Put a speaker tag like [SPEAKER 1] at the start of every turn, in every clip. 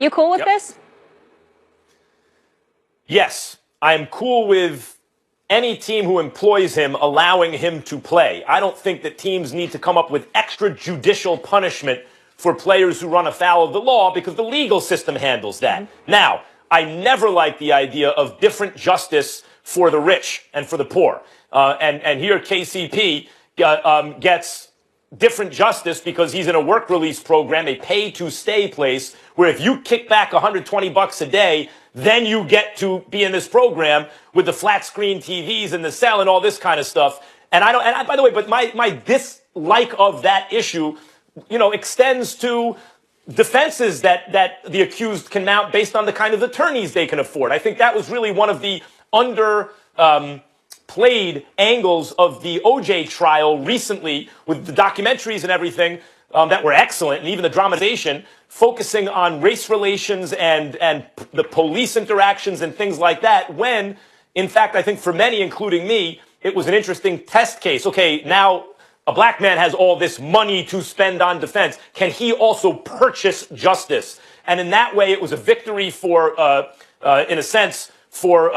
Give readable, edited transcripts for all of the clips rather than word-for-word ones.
[SPEAKER 1] You cool with this?
[SPEAKER 2] Yes, I'm cool with any team who employs him allowing him to play. I don't think that teams need to come up with extrajudicial punishment for players who run afoul of the law because the legal system handles that. Now, I never like the idea of different justice for the rich and for the poor. And here KCP gets different justice because he's in a work release program, a pay to stay place, where if you kick back $120 a day, then you get to be in this program with the flat screen TVs and the cell and all this kind of stuff. And by the way, but my dislike of that issue, extends to defenses that the accused can mount based on the kind of attorneys they can afford. I think that was really one of the played angles of the OJ trial recently with the documentaries and everything that were excellent, and even the dramatization focusing on race relations and the police interactions and things like that, when, in fact, I think for many, including me, it was an interesting test case. Okay, now a black man has all this money to spend on defense. Can he also purchase justice? And in that way, it was a victory for, in a sense, for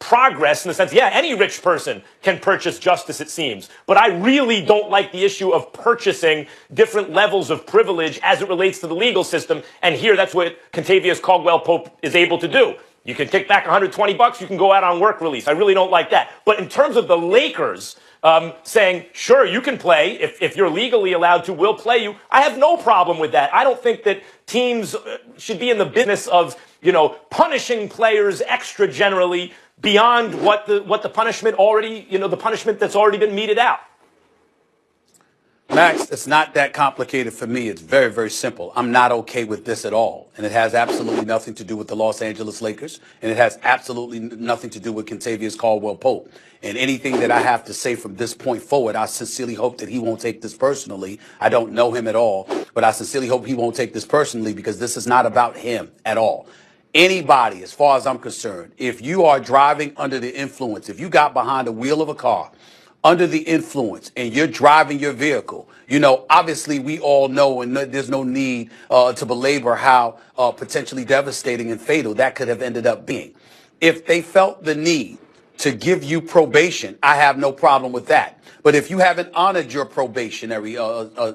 [SPEAKER 2] progress, in the sense, yeah, any rich person can purchase justice, it seems. But I really don't like the issue of purchasing different levels of privilege as it relates to the legal system. And here, that's what Kentavious Caldwell Pope is able to do. You can kick back $120, you can go out on work release. I really don't like that. But in terms of the Lakers saying, sure, you can play, if you're legally allowed to, we'll play you, I have no problem with that. I don't think that teams should be in the business of punishing players extra generally beyond what the punishment already, the punishment that's already been meted out.
[SPEAKER 3] Max, it's not that complicated for me. It's very, very simple. I'm not okay with this at all. And it has absolutely nothing to do with the Los Angeles Lakers. And it has absolutely nothing to do with Kentavious Caldwell Pope. And anything that I have to say from this point forward, I sincerely hope that he won't take this personally. I don't know him at all, but I sincerely hope he won't take this personally, because this is not about him at all. Anybody, as far as I'm concerned, if you are driving under the influence, if you got behind the wheel of a car under the influence and you're driving your vehicle, obviously we all know, and there's no need to belabor how potentially devastating and fatal that could have ended up being. If they felt the need to give you probation, I have no problem with that. But if you haven't honored your probationary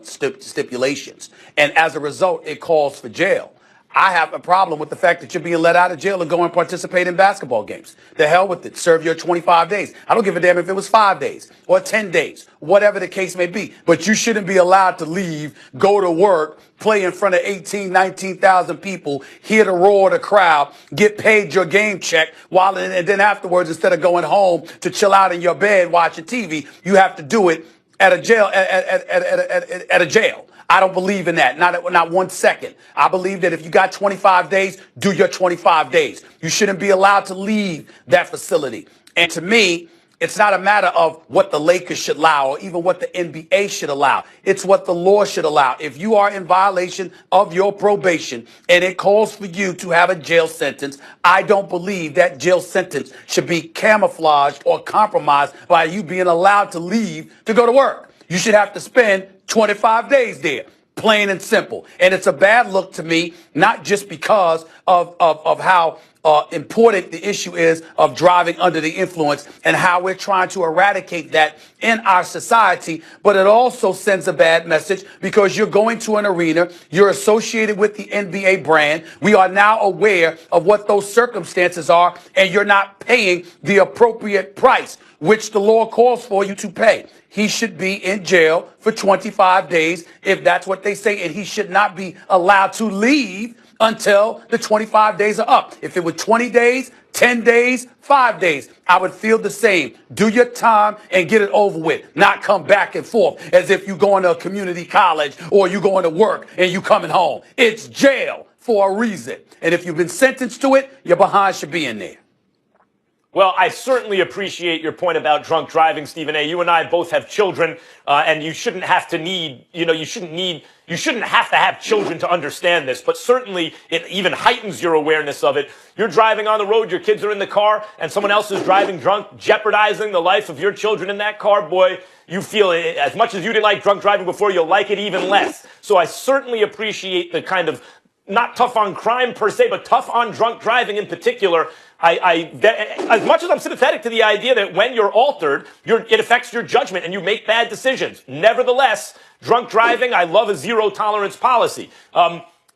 [SPEAKER 3] stipulations, and as a result, it calls for jail, I have a problem with the fact that you're being let out of jail and go and participate in basketball games. The hell with it. Serve your 25 days. I don't give a damn if it was 5 days or 10 days, whatever the case may be. But you shouldn't be allowed to leave, go to work, play in front of 18, 19,000 people, hear the roar of the crowd, get paid your game check, and then afterwards, instead of going home to chill out in your bed watching TV, you have to do it at a jail. At a jail. I don't believe in that. Not 1 second. I believe that if you got 25 days, do your 25 days. You shouldn't be allowed to leave that facility. And to me, it's not a matter of what the Lakers should allow or even what the NBA should allow. It's what the law should allow. If you are in violation of your probation and it calls for you to have a jail sentence, I don't believe that jail sentence should be camouflaged or compromised by you being allowed to leave to go to work. You should have to spend 25 days there, plain and simple. And it's a bad look to me, not just because of how important the issue is of driving under the influence and how we're trying to eradicate that in our society, but it also sends a bad message because you're going to an arena, you're associated with the NBA brand. We are now aware of what those circumstances are, and you're not paying the appropriate price, which the law calls for you to pay. He should be in jail for 25 days, if that's what they say, and he should not be allowed to leave until the 25 days are up. If it were 20 days, 10 days, 5 days, I would feel the same. Do your time and get it over with, not come back and forth as if you're going to a community college or you're going to work and you coming home. It's jail for a reason. And if you've been sentenced to it, your behind should be in there.
[SPEAKER 2] Well, I certainly appreciate your point about drunk driving, Stephen A. You and I both have children, and you shouldn't have to you shouldn't have to have children to understand this, but certainly it even heightens your awareness of it. You're driving on the road, your kids are in the car, and someone else is driving drunk, jeopardizing the life of your children in that car. Boy, you feel it. As much as you didn't like drunk driving before, you'll like it even less. So I certainly appreciate the kind of not tough on crime per se, but tough on drunk driving in particular. As much as I'm sympathetic to the idea that when you're altered, it affects your judgment and you make bad decisions. Nevertheless, drunk driving, I love a zero tolerance policy.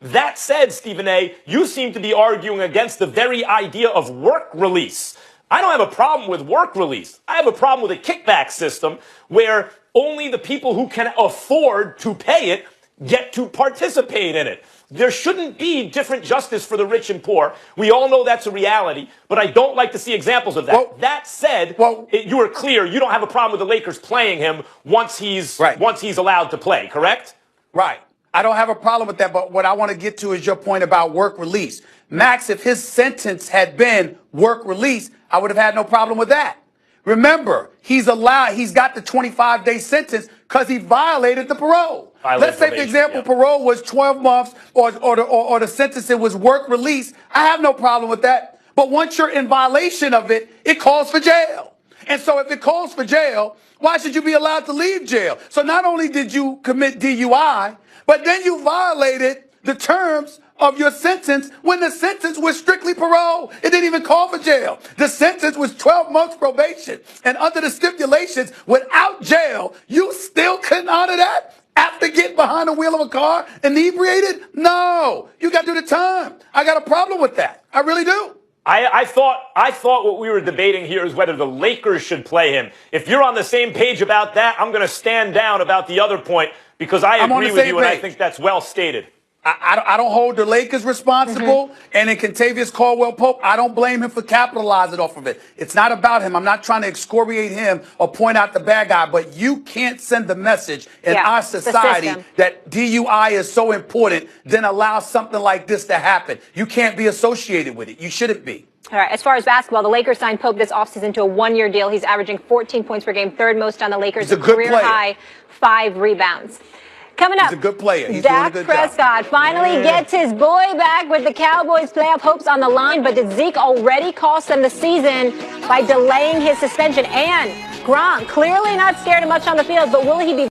[SPEAKER 2] That said, Stephen A., you seem to be arguing against the very idea of work release. I don't have a problem with work release. I have a problem with a kickback system where only the people who can afford to pay it get to participate in it. There shouldn't be different justice for the rich and poor. We all know that's a reality, but I don't like to see examples of that. Well, that said, you are clear. You don't have a problem with the Lakers playing him once he's allowed to play, correct?
[SPEAKER 3] Right. I don't have a problem with that, but what I want to get to is your point about work release. Max, if his sentence had been work release, I would have had no problem with that. Remember, he's got the 25-day sentence because he violated the parole. Let's say, for example, parole was 12 months or the sentence it was work release. I have no problem with that. But once you're in violation of it, it calls for jail. And so if it calls for jail, why should you be allowed to leave jail? So not only did you commit DUI, but then you violated the terms of your sentence when the sentence was strictly parole. It didn't even call for jail. The sentence was 12 months probation. And under the stipulations, without jail, you still couldn't honor that after getting behind the wheel of a car inebriated? No, you got to do the time. I got a problem with that. I really do.
[SPEAKER 2] I thought what we were debating here is whether the Lakers should play him. If you're on the same page about that, I'm going to stand down about the other point because I agree with you and I think that's well stated.
[SPEAKER 3] I don't hold the Lakers responsible. And in Kentavious Caldwell Pope, I don't blame him for capitalizing off of it. It's not about him. I'm not trying to excoriate him or point out the bad guy, but you can't send the message in our society that DUI is so important, then allow something like this to happen. You can't be associated with it. You shouldn't be.
[SPEAKER 1] All right. As far as basketball, the Lakers signed Pope this offseason to a one-year deal. He's averaging 14 points per game, third most on the Lakers,
[SPEAKER 3] a
[SPEAKER 1] career high 5 rebounds. Coming up,
[SPEAKER 3] he's a good player. He's
[SPEAKER 1] Dak
[SPEAKER 3] doing a good
[SPEAKER 1] Prescott
[SPEAKER 3] job.
[SPEAKER 1] finally gets his boy back with the Cowboys' playoff hopes on the line. But did Zeke already cost them the season by delaying his suspension? And Gronk clearly not scared of much on the field, but will he be